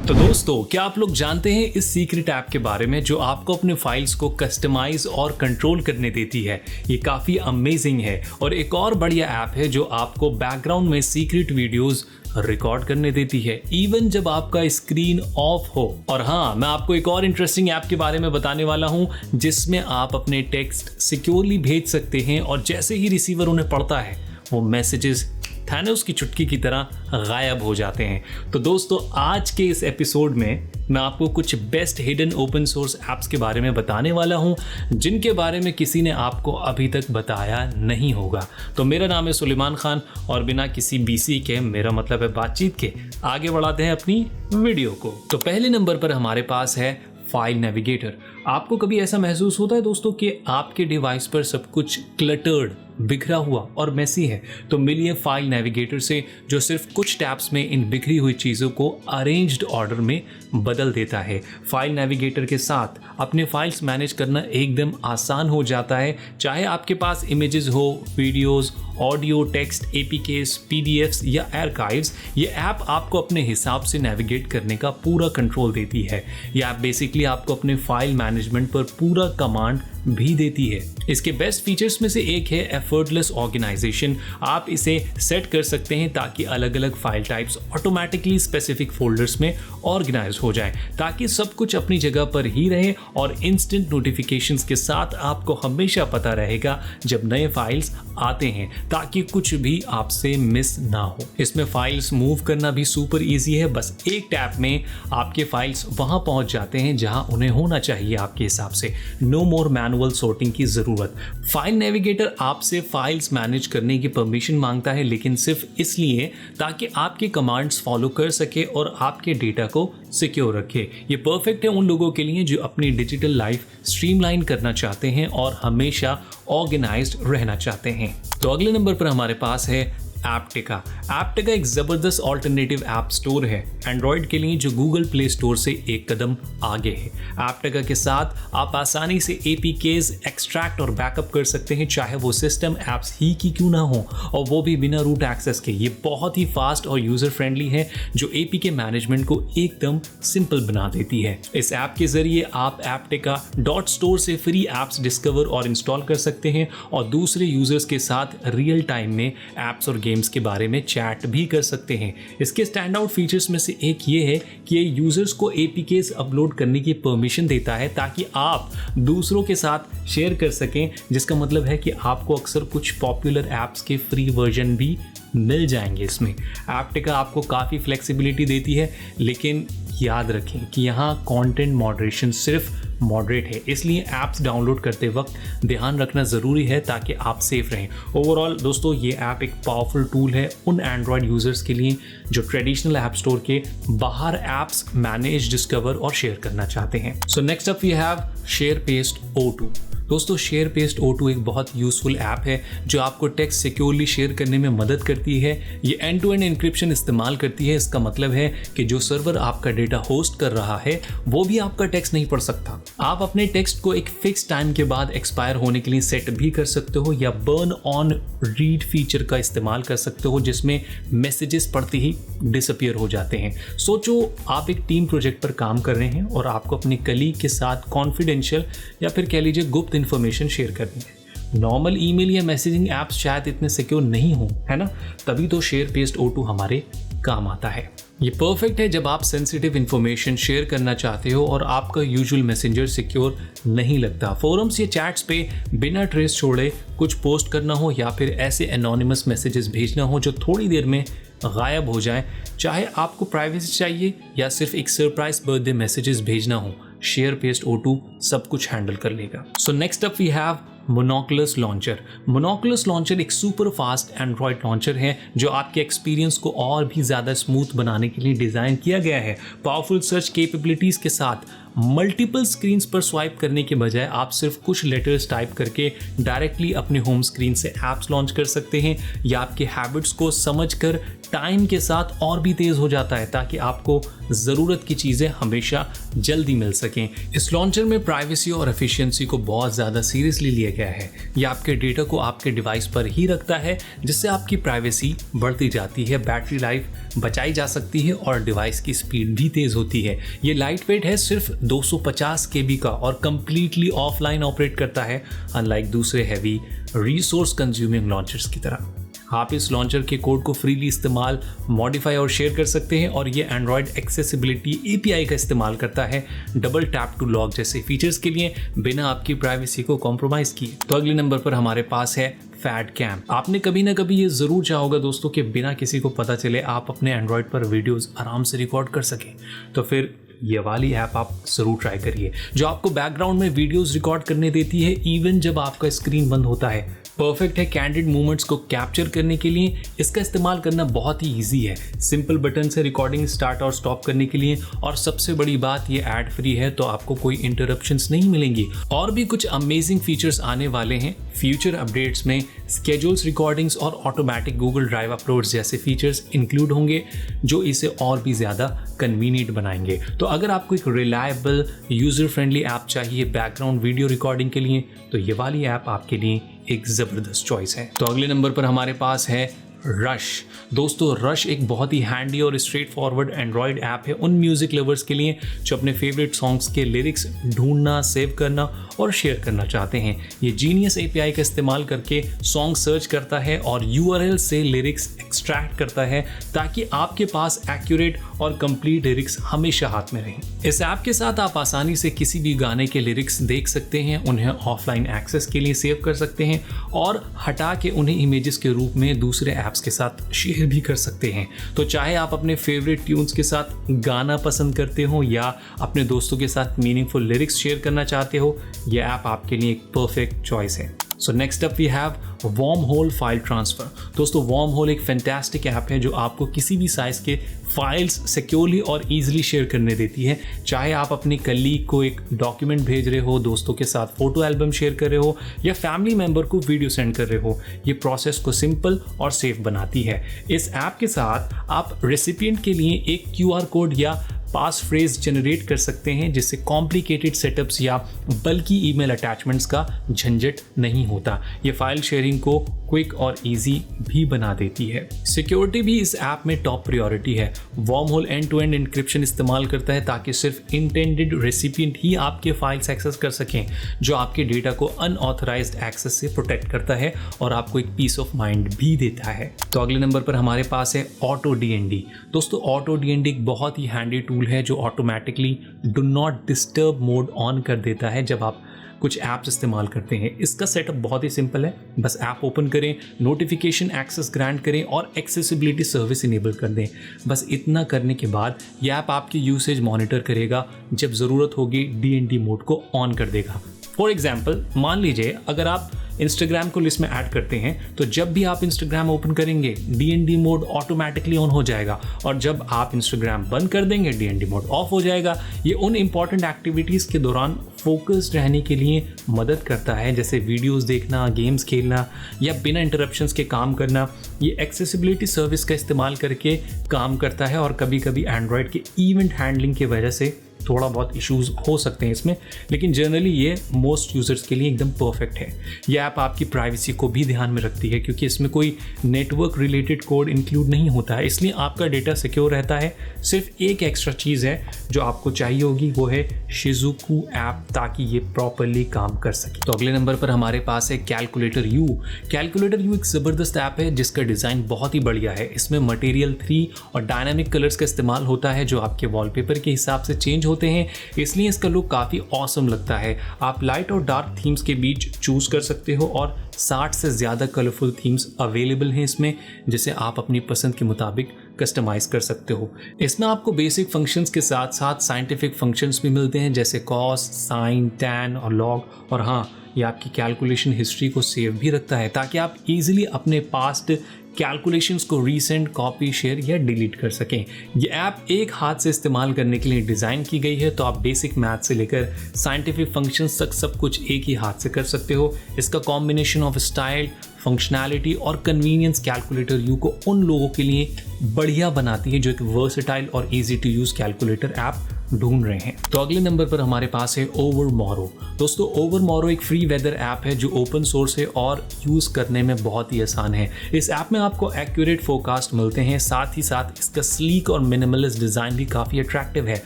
तो दोस्तों, क्या आप लोग जानते हैं इस सीक्रेट ऐप के बारे में जो आपको अपने फाइल्स को कस्टमाइज और कंट्रोल करने देती है। ये काफ़ी अमेजिंग है और एक और बढ़िया ऐप है जो आपको बैकग्राउंड में सीक्रेट वीडियोस रिकॉर्ड करने देती है इवन जब आपका स्क्रीन ऑफ हो। और हाँ, मैं आपको एक और इंटरेस्टिंग ऐप के बारे में बताने वाला हूँ जिसमें आप अपने टेक्स्ट सिक्योरली भेज सकते हैं और जैसे ही रिसीवर उन्हें पढ़ता है वो मैसेजेस थानोस की चुटकी की तरह गायब हो जाते हैं। तो दोस्तों, आज के इस एपिसोड में मैं आपको कुछ best hidden open source apps के बारे में बताने वाला हूं जिनके बारे में किसी ने आपको अभी तक बताया नहीं होगा। तो मेरा नाम है सुलेमान खान और बिना किसी बीसी के, मेरा मतलब है बातचीत के, आगे बढ़ाते हैं अपनी वीडियो को। तो पहले नंबर पर हमारे पास है फाइल नेविगेटर। आपको कभी ऐसा महसूस होता है दोस्तों कि आपके डिवाइस पर सब कुछ क्लटर्ड, बिखरा हुआ और मेसी है? तो मिलिए फाइल नेविगेटर से जो सिर्फ कुछ टैब्स में इन बिखरी हुई चीज़ों को अरेंज्ड ऑर्डर में बदल देता है। फाइल नेविगेटर के साथ अपने फाइल्स मैनेज करना एकदम आसान हो जाता है। चाहे आपके पास इमेजेस हो, वीडियोस, ऑडियो, टेक्स्ट, एपीकेस, पीडीएफ्स या आर्काइव्स, ये ऐप आपको अपने हिसाब से नेविगेट करने का पूरा कंट्रोल देती है। ये ऐप बेसिकली आपको अपने फाइल मैनेजमेंट पर पूरा कमांड भी देती है। इसके बेस्ट फीचर्स में से एक है एफर्टलेस ऑर्गेनाइजेशन। आप इसे सेट कर सकते हैं ताकि अलग अलग file types automatically specific folders में ऑर्गेनाइज हो जाए, ताकि सब कुछ अपनी जगह पर ही रहे और इंस्टेंट नोटिफिकेशंस के साथ आपको हमेशा पता रहेगा जब नए फाइल्स आते हैं, ताकि कुछ भी आपसे मिस ना हो। इसमें फाइल्स मूव करना भी सुपर इजी है। बस एक टैप में आपके फाइल्स वहां पहुंच जाते हैं जहां उन्हें होना चाहिए आपके हिसाब से। नो मोर मैनुअल सॉर्टिंग की जरूरत। फाइल नेविगेटर आपसे फाइल्स मैनेज करने की परमिशन मांगता है, लेकिन सिर्फ इसलिए ताकि आपके कमांड्स फॉलो कर सके और आपके डेटा को सिक्योर रखे। ये परफेक्ट है उन लोगों के लिए जो अपनी डिजिटल लाइफ स्ट्रीमलाइन करना चाहते हैं और हमेशा ऑर्गेनाइज्ड रहना चाहते हैं। तो अगले नंबर पर हमारे पास है एप्टिका। एप्टिका एक ज़बरदस्त ऑल्टरनेटिव ऐप स्टोर है एंड्रॉयड के लिए जो गूगल प्ले स्टोर से एक कदम आगे है। एप्टिका के साथ आप आसानी से एपीकेज एक्सट्रैक्ट और बैकअप कर सकते हैं, चाहे वो सिस्टम ऐप्स ही की क्यों ना हो, और वो भी बिना रूट एक्सेस के। ये बहुत ही फास्ट और यूज़र फ्रेंडली है जो एपीके मैनेजमेंट को एकदम सिंपल बना देती है। इस ऐप के ज़रिए आप एप्टिका.स्टोर से फ्री ऐप्स डिस्कवर और इंस्टॉल कर सकते हैं और दूसरे यूज़र्स के साथ रियल टाइम में ऐप्स और गेम्स के बारे में चैट भी कर सकते हैं। इसके स्टैंड आउट फीचर्स में से एक ये है कि ये यूजर्स को एपीकेस अपलोड करने की परमिशन देता है ताकि आप दूसरों के साथ शेयर कर सकें, जिसका मतलब है कि आपको अक्सर कुछ पॉपुलर ऐप्स के फ्री वर्जन भी मिल जाएंगे। इसमें एप्टिका आपको काफ़ी फ्लेक्सिबिलिटी देती है, लेकिन याद रखें कि यहाँ कंटेंट मॉडरेशन सिर्फ मॉडरेट है, इसलिए ऐप्स डाउनलोड करते वक्त ध्यान रखना ज़रूरी है ताकि आप सेफ रहें। ओवरऑल दोस्तों, ये ऐप एक पावरफुल टूल है उन एंड्रॉयड यूज़र्स के लिए जो ट्रेडिशनल ऐप स्टोर के बाहर ऐप्स मैनेज, डिस्कवर और शेयर करना चाहते हैं। So next up we have SharePaste O2। दोस्तों, शेयरपेस्ट O2 एक बहुत यूज़फुल ऐप है जो आपको टेक्स्ट सिक्योरली शेयर करने में मदद करती है। ये एंड टू एंड इंक्रिप्शन इस्तेमाल करती है। इसका मतलब है कि जो सर्वर आपका डेटा होस्ट कर रहा है वो भी आपका टेक्स्ट नहीं पढ़ सकता। आप अपने टेक्स्ट को एक फिक्स टाइम के बाद एक्सपायर होने के लिए सेट भी कर सकते हो या बर्न ऑन रीड फीचर का इस्तेमाल कर सकते हो, जिसमें मैसेजेस पढ़ते ही डिसअपियर हो जाते हैं। सोचो आप एक टीम प्रोजेक्ट पर काम कर रहे हैं और आपको अपने कलीग के साथ कॉन्फिडेंशियल या फिर कह लीजिए गुप्त इन्फॉर्मेशन शेयर करनी है। नॉर्मल ईमेल या मैसेजिंग ऐप्स शायद इतने सिक्योर नहीं हो, है ना? तभी तो शेयरपेस्ट O2 हमारे काम आता है। ये परफेक्ट है जब आप सेंसिटिव इन्फॉर्मेशन शेयर करना चाहते हो और आपका यूजुअल मैसेंजर सिक्योर नहीं लगता। फोरम्स या चैट्स पे बिना ट्रेस छोड़े कुछ पोस्ट करना हो या फिर ऐसे एनोनिमस मैसेजेस भेजना हो जो थोड़ी देर में गायब हो जाए, चाहे आपको प्राइवेसी चाहिए या सिर्फ एक सरप्राइज बर्थडे मैसेजेस भेजना हो, शेयरपेस्ट O2 सब कुछ हैंडल कर लेगा। So next up we have Monoculus launcher. Monoculus launcher एक सुपर फास्ट एंड्रॉयड लॉन्चर है जो आपके एक्सपीरियंस को और भी ज़्यादा स्मूथ बनाने के लिए डिज़ाइन किया गया है। पावरफुल सर्च कैपेबिलिटीज़ के साथ मल्टीपल स्क्रीन्स पर स्वाइप करने के बजाय आप सिर्फ कुछ लेटर्स टाइप करके डायरेक्टली अपने होम स्क्रीन से ऐप्स लॉन्च कर सकते हैं। या आपके हैबिट्स को समझकर टाइम के साथ और भी तेज हो जाता है ताकि आपको ज़रूरत की चीज़ें हमेशा जल्दी मिल सकें। इस लॉन्चर में प्राइवेसी और एफिशिएंसी को बहुत ज़्यादा सीरियसली लिया गया है। यह आपके डेटा को आपके डिवाइस पर ही रखता है, जिससे आपकी प्राइवेसी बढ़ती जाती है, बैटरी लाइफ बचाई जा सकती है और डिवाइस की स्पीड भी तेज़ होती है। ये लाइट वेट है, सिर्फ 250 KB का और कंप्लीटली ऑफलाइन ऑपरेट करता है, अनलाइक दूसरे हैवी रिसोर्स कंज्यूमिंग लॉन्चर्स की तरह। आप इस लॉन्चर के कोड को फ्रीली इस्तेमाल, मॉडिफाई और शेयर कर सकते हैं और ये एंड्रॉयड एक्सेसिबिलिटी API का इस्तेमाल करता है डबल टैप टू लॉक जैसे फीचर्स के लिए, बिना आपकी प्राइवेसी को कॉम्प्रोमाइज किए। तो अगले नंबर पर हमारे पास है फैटकैम। आपने कभी ना कभी ये जरूर चाहा होगा दोस्तों कि बिना किसी को पता चले आप अपने एंड्रॉयड पर वीडियोस आराम से रिकॉर्ड कर सकें। तो फिर ये वाली ऐप आप जरूर ट्राई करिए, जो आपको बैकग्राउंड में वीडियोस रिकॉर्ड करने देती है इवन जब आपका स्क्रीन बंद होता है। परफेक्ट है कैंडिड मोमेंट्स को कैप्चर करने के लिए। इसका इस्तेमाल करना बहुत ही इजी है, सिंपल बटन से रिकॉर्डिंग स्टार्ट और स्टॉप करने के लिए। और सबसे बड़ी बात, ये एड फ्री है तो आपको कोई इंटरप्शंस नहीं मिलेंगी। और भी कुछ अमेजिंग फीचर्स आने वाले हैं फ्यूचर अपडेट्स में। स्केड्यूल्स, रिकॉर्डिंग्स और ऑटोमेटिक गूगल ड्राइव अपलोड्स जैसे फीचर्स इंक्लूड होंगे, जो इसे और भी ज़्यादा कन्वीनियंट बनाएंगे। तो अगर आपको एक रिलायबल यूज़र फ्रेंडली ऐप चाहिए बैकग्राउंड वीडियो रिकॉर्डिंग के लिए, तो ये वाली ऐप आपके लिए एक ज़बरदस्त चॉइस है। तो अगले नंबर पर हमारे पास है रश। दोस्तों, रश एक बहुत ही हैंडी और स्ट्रेट फॉरवर्ड एंड्रॉयड ऐप है उन म्यूजिक लवर्स के लिए जो अपने फेवरेट सॉन्ग्स के लिरिक्स ढूंढना, सेव करना और शेयर करना चाहते हैं। ये जीनियस API का इस्तेमाल करके सॉन्ग सर्च करता है और URL से लिरिक्स एक्सट्रैक्ट करता है ताकि आपके पास एक्यूरेट और कंप्लीट लिरिक्स हमेशा हाथ में रहें। इस ऐप के साथ आप आसानी से किसी भी गाने के लिरिक्स देख सकते हैं, उन्हें ऑफलाइन एक्सेस के लिए सेव कर सकते हैं और हटा के उन्हें इमेजेस के रूप में दूसरे ऐप्स के साथ शेयर भी कर सकते हैं। तो चाहे आप अपने फेवरेट ट्यून्स के साथ गाना पसंद करते हो या अपने दोस्तों के साथ मीनिंगफुल लिरिक्स शेयर करना चाहते हो, यह ऐप आपके लिए एक परफेक्ट चॉइस है। So next up we have Wormhole file transfer. दोस्तों, Wormhole एक फैंटास्टिक ऐप है जो आपको किसी भी साइज़ के फाइल्स सिक्योरली और ईजिली शेयर करने देती है। चाहे आप अपने कलीग को एक डॉक्यूमेंट भेज रहे हो, दोस्तों के साथ फोटो एल्बम शेयर कर रहे हो या फैमिली मेम्बर को वीडियो सेंड कर रहे हो, ये प्रोसेस को सिंपल और सेफ बनाती है। इस ऐप के साथ आप रेसिपिएंट के लिए एक QR कोड या पास फ्रेज जनरेट कर सकते हैं, जिससे कॉम्प्लिकेटेड सेटअप्स या बल्कि ईमेल अटैचमेंट्स का झंझट नहीं होता। ये फाइल शेयरिंग को क्विक और इजी भी बना देती है। सिक्योरिटी भी इस ऐप में टॉप प्रायोरिटी है। Wormhole end to end encryption इस्तेमाल करता है ताकि सिर्फ इंटेंडेड रेसिपिएंट ही आपके फाइल्स एक्सेस कर सकें, जो आपके डेटा को अनऑथराइज्ड एक्सेस से प्रोटेक्ट करता है और आपको एक पीस ऑफ माइंड भी देता है। तो अगले नंबर पर हमारे पास है AutoDND। दोस्तों, AutoDND एक बहुत ही हैंडी टूल है जो automatically do not disturb mode on कर देता है जब आप कुछ ऐप्स इस्तेमाल करते हैं। इसका सेटअप बहुत ही सिंपल है, बस ऐप ओपन करें, नोटिफिकेशन एक्सेस ग्रांट करें और एक्सेसिबिलिटी सर्विस इनेबल कर दें। बस इतना करने के बाद यह ऐप आपकी यूसेज मॉनिटर करेगा, जब ज़रूरत होगी DND मोड को ऑन कर देगा। फॉर एग्जाम्पल, मान लीजिए अगर आप इंस्टाग्राम को लिस्ट में ऐड करते हैं, तो जब भी आप इंस्टाग्राम ओपन करेंगे DND मोड ऑटोमेटिकली ऑन हो जाएगा और जब आप इंस्टाग्राम बंद कर देंगे DND मोड ऑफ हो जाएगा। ये उन इंपॉर्टेंट एक्टिविटीज़ के दौरान फोकस्ड रहने के लिए मदद करता है, जैसे वीडियोस देखना, गेम्स खेलना या बिना इंटरप्शंस के काम करना। ये एक्सेसिबिलिटी सर्विस का इस्तेमाल करके काम करता है और कभी कभी एंड्रॉयड के इवेंट हैंडलिंग की वजह से थोड़ा बहुत इश्यूज हो सकते हैं इसमें, लेकिन जनरली ये मोस्ट यूजर्स के लिए एकदम परफेक्ट है। ये ऐप आपकी प्राइवेसी को भी ध्यान में रखती है क्योंकि इसमें कोई नेटवर्क रिलेटेड कोड इंक्लूड नहीं होता है, इसलिए आपका डेटा सिक्योर रहता है। सिर्फ एक एक्स्ट्रा चीज़ है जो आपको चाहिए होगी, वो है शिजुकू ऐप, ताकि ये प्रॉपरली काम कर सके। तो अगले नंबर पर हमारे पास है कैलकुलेटर U। कैलकुलेटर U एक ज़बरदस्त ऐप है जिसका डिज़ाइन बहुत ही बढ़िया है। इसमें मटेरियल 3 और डायनामिक कलर्स का इस्तेमाल होता है जो आपके वॉलपेपर के हिसाब से चेंज होते हैं, इसलिए इसका लुक काफ़ी ऑसम लगता है। आप लाइट और डार्क थीम्स के बीच चूज कर सकते हो और 60 से ज़्यादा कलरफुल थीम्स अवेलेबल हैं इसमें, जिसे आप अपनी पसंद के मुताबिक कस्टमाइज कर सकते हो। इसमें आपको बेसिक फंक्शंस के साथ साथ साइंटिफिक फंक्शंस भी मिलते हैं, जैसे कॉस, साइन, टैन और लॉग। और हाँ, ये आपकी कैलकुलेशन हिस्ट्री को सेव भी रखता है ताकि आप इजीली अपने पास्ट कैलकुलेशंस को रीसेंड, कॉपी, शेयर या डिलीट कर सकें। ये ऐप एक हाथ से इस्तेमाल करने के लिए डिज़ाइन की गई है, तो आप बेसिक मैथ से लेकर साइंटिफिक फंक्शंस तक सब कुछ एक ही हाथ से कर सकते हो। इसका कॉम्बिनेशन ऑफ स्टाइल, फंक्शनैलिटी और कन्वीनियंस कैलकुलेटर यू को उन लोगों के लिए बढ़िया बनाती है जो एक वर्सेटाइल और easy to use calculator app ढूंढ रहे हैं। तो अगले नंबर पर हमारे पास है ओवरमॉरो। दोस्तों, ओवरमॉरो एक फ्री वेदर ऐप है जो ओपन सोर्स है और यूज़ करने में बहुत ही आसान है। इस ऐप में आपको एक्यूरेट फोरकास्ट मिलते हैं, साथ ही साथ इसका स्लीक और मिनिमलिस्ट डिज़ाइन भी काफ़ी अट्रैक्टिव है।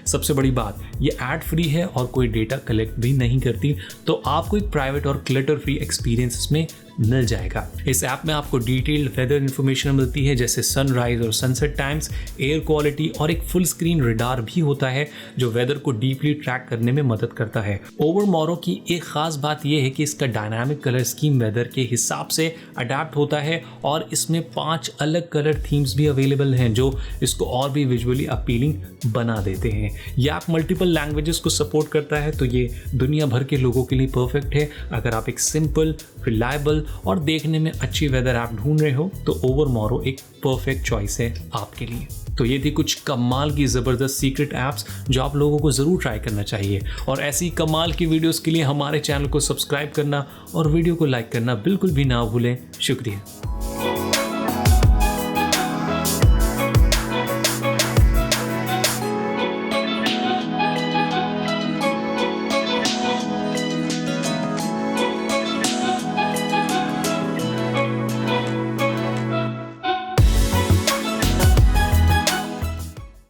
सबसे बड़ी बात, ये एड फ्री है और कोई डेटा कलेक्ट भी नहीं करती, तो आपको एक प्राइवेट और क्लटर फ्री एक्सपीरियंस इसमें मिल जाएगा। इस ऐप में आपको डिटेल्ड वेदर इन्फॉर्मेशन मिलती है, जैसे सनराइज और सनसेट टाइम्स, एयर क्वालिटी और एक फुल स्क्रीन रडार भी होता है जो वेदर को डीपली ट्रैक करने में मदद करता है। ओवरमॉरो की एक खास बात यह है कि इसका डायनामिक कलर स्कीम वेदर के हिसाब से अडेप्ट होता है और इसमें 5 अलग कलर थीम्स भी अवेलेबल हैं जो इसको और भी विजुअली अपीलिंग बना देते हैं। यह ऐप मल्टीपल लैंग्वेजेस को सपोर्ट करता है, तो ये दुनिया भर के लोगों के लिए परफेक्ट है। अगर आप एक सिंपल, रिलायबल और देखने में अच्छी वेदर ऐप ढूंढ रहे हो तो ओवरमॉरो एक परफेक्ट चॉइस है आपके लिए। तो ये थी कुछ कमाल की ज़बरदस्त सीक्रेट ऐप्स जो आप लोगों को ज़रूर ट्राई करना चाहिए। और ऐसी कमाल की वीडियोस के लिए हमारे चैनल को सब्सक्राइब करना और वीडियो को लाइक करना बिल्कुल भी ना भूलें। शुक्रिया।